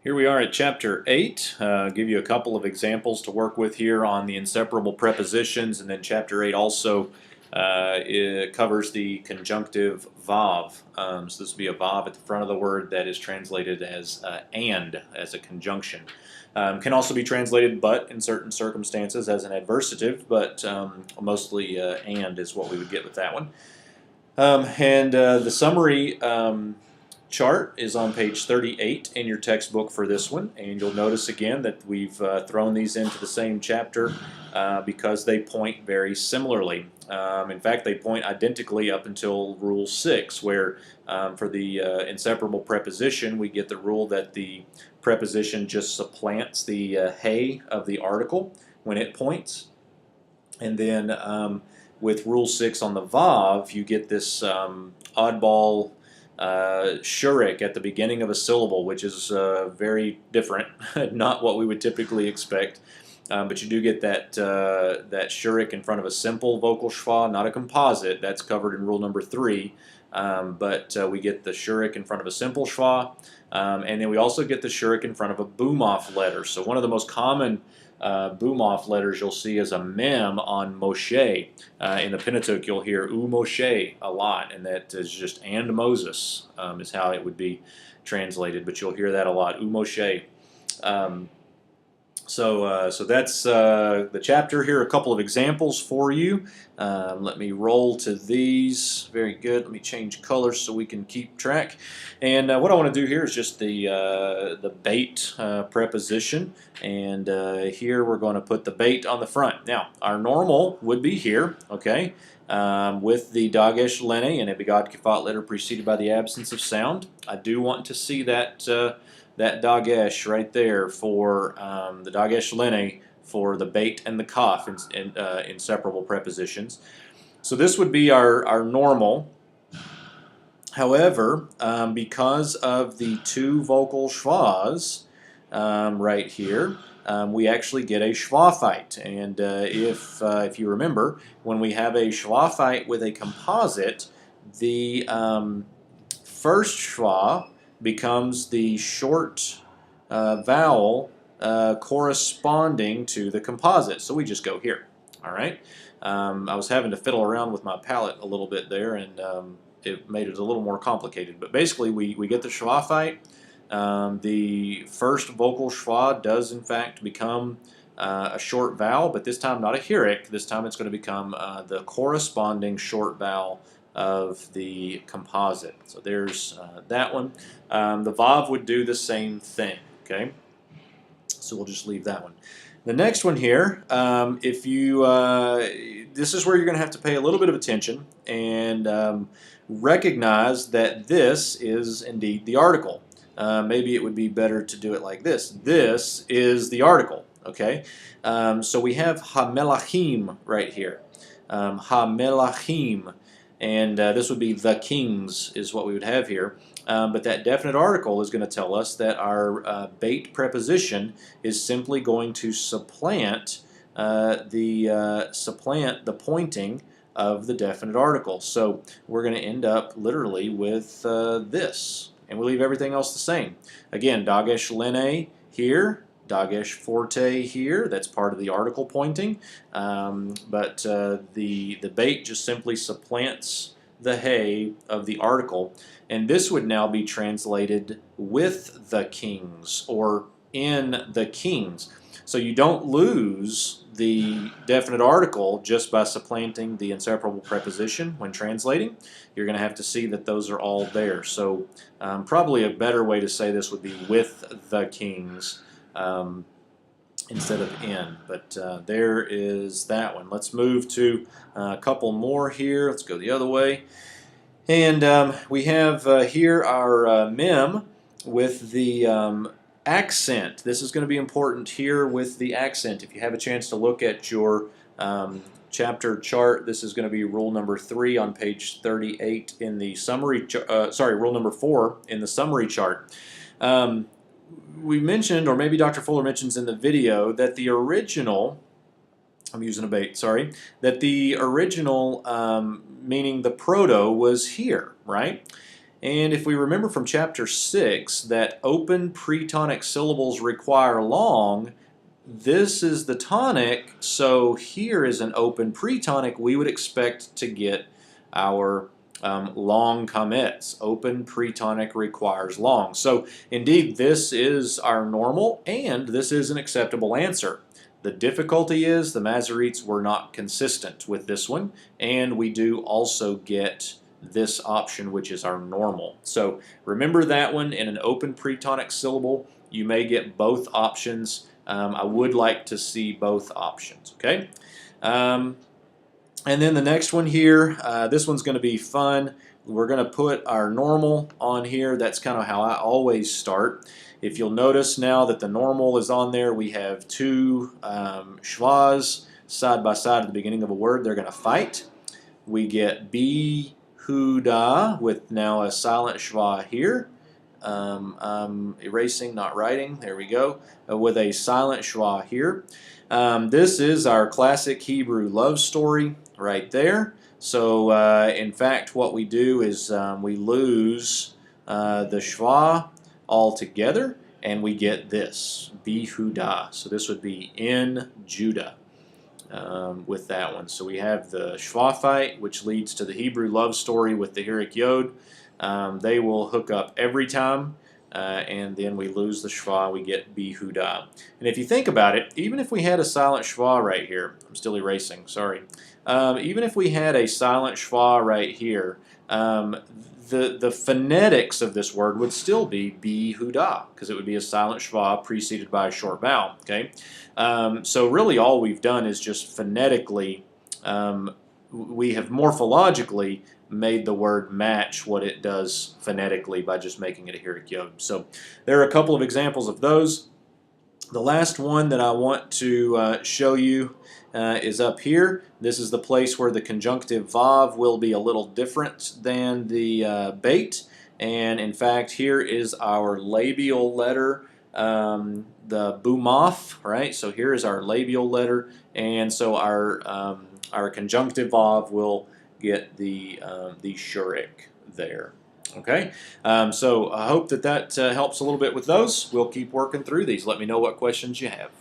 Here we are at chapter 8. Give you a couple of examples to work with here on the inseparable prepositions, and then chapter 8 also it covers the conjunctive vav. So this would be a vav at the front of the word that is translated as and, as a conjunction. Can also be translated but in certain circumstances as an adversative, but mostly and is what we would get with that one. The summary chart is on page 38 in your textbook for this one, and you'll notice again that we've thrown these into the same chapter because they point very similarly. In fact, they point identically up until Rule 6, where for the inseparable preposition, we get the rule that the preposition just supplants the hey of the article when it points. And then with Rule 6 on the vav, you get this oddball shurik at the beginning of a syllable, which is very different, not what we would typically expect. But you do get that that shurik in front of a simple vocal schwa, not a composite. That's covered in rule number 3. But we get the shurik in front of a simple schwa, and then we also get the shurik in front of a boom-off letter. So one of the most common boom-off letters you'll see is a mem on Moshe. In the Pentateuch, you'll hear U Moshe a lot, and that is just and Moses is how it would be translated, but you'll hear that a lot, U Moshe. So that's the chapter here. A couple of examples for you. Let me roll to these. Very good. Let me change colors so we can keep track. And what I want to do here is just the bait preposition. And here we're going to put the bait on the front. Now, our normal would be here, okay, with the dagesh lene and a begad kifat letter preceded by the absence of sound. I do want to see that that dagesh right there for the dagesh lene for the bait and the kaf in inseparable prepositions. So this would be our normal. However, because of the two vocal schwas right here, we actually get a schwa-fight. And if you remember, when we have a schwa-fight with a composite, the first schwa becomes the short vowel corresponding to the composite. So we just go here. All right. I was having to fiddle around with my palette a little bit there, and it made it a little more complicated. But basically, we get the schwa-fight. The first vocal schwa does, in fact, become a short vowel, but this time not a hirik. This time it's going to become the corresponding short vowel of the composite. So there's that one. The vav would do the same thing, okay? So we'll just leave that one. The next one here, if you, this is where you're going to have to pay a little bit of attention and recognize that this is indeed the article. Maybe it would be better to do it like this. This is the article, okay? So we have ha-melachim right here. Ha-melachim. And this would be the kings is what we would have here. But that definite article is going to tell us that our bait preposition is simply going to supplant the pointing of the definite article. So we're going to end up literally with this. And we'll leave everything else the same. Again, dagesh lene here. Dagesh forte here, that's part of the article pointing, but the bait just simply supplants the hey of the article, and this would now be translated with the kings or in the kings. So you don't lose the definite article just by supplanting the inseparable preposition when translating. You're going to have to see that those are all there. So probably a better way to say this would be with the kings. Instead of in, but there is that one. Let's move to a couple more here. Let's go the other way. And we have here our mem with the accent. This is going to be important here with the accent. If you have a chance to look at your chapter chart, this is going to be rule number 3 on page 38 in the summary, rule number 4 in the summary chart. We mentioned, or maybe Dr. Fuller mentions in the video, that the original, I'm using a bait, sorry, that the original, meaning the proto, was here, right? And if we remember from chapter 6 that open pretonic syllables require long, this is the tonic, so here is an open pretonic. We would expect to get our long comets. Open pretonic requires long. So indeed, this is our normal, and this is an acceptable answer. The difficulty is the Masoretes were not consistent with this one, and we do also get this option, which is our normal. So remember that one. In an open pretonic syllable, you may get both options. I would like to see both options, okay? And then the next one here, this one's going to be fun. We're going to put our normal on here. That's kind of how I always start. If you'll notice now that the normal is on there, we have two schwas side by side at the beginning of a word. They're going to fight. We get Behuda with now a silent schwa here. I'm erasing, not writing. There we go. With a silent schwa here. This is our classic Hebrew love story right there. So in fact, what we do is we lose the schwa altogether, and we get this, Behuda. So this would be in Judah. With that one. So we have the schwa fight, which leads to the Hebrew love story with the Hirik Yod. They will hook up every time, and then we lose the schwa, we get Behuda. And if you think about it, even if we had a silent schwa right here, I'm still erasing, sorry. Even if we had a silent schwa right here, the phonetics of this word would still be Behuda, because it would be a silent schwa preceded by a short vowel. Okay, so really all we've done is just phonetically, we have morphologically made the word match what it does phonetically by just making it a Hirik Yod. So there are a couple of examples of those. The last one that I want to show you is up here. This is the place where the conjunctive vav will be a little different than the bait. And in fact, here is our labial letter, the bumoth, right? So here is our labial letter, and so our conjunctive vav will get the shurik there. Okay, so I hope that helps a little bit with those. We'll keep working through these. Let me know what questions you have.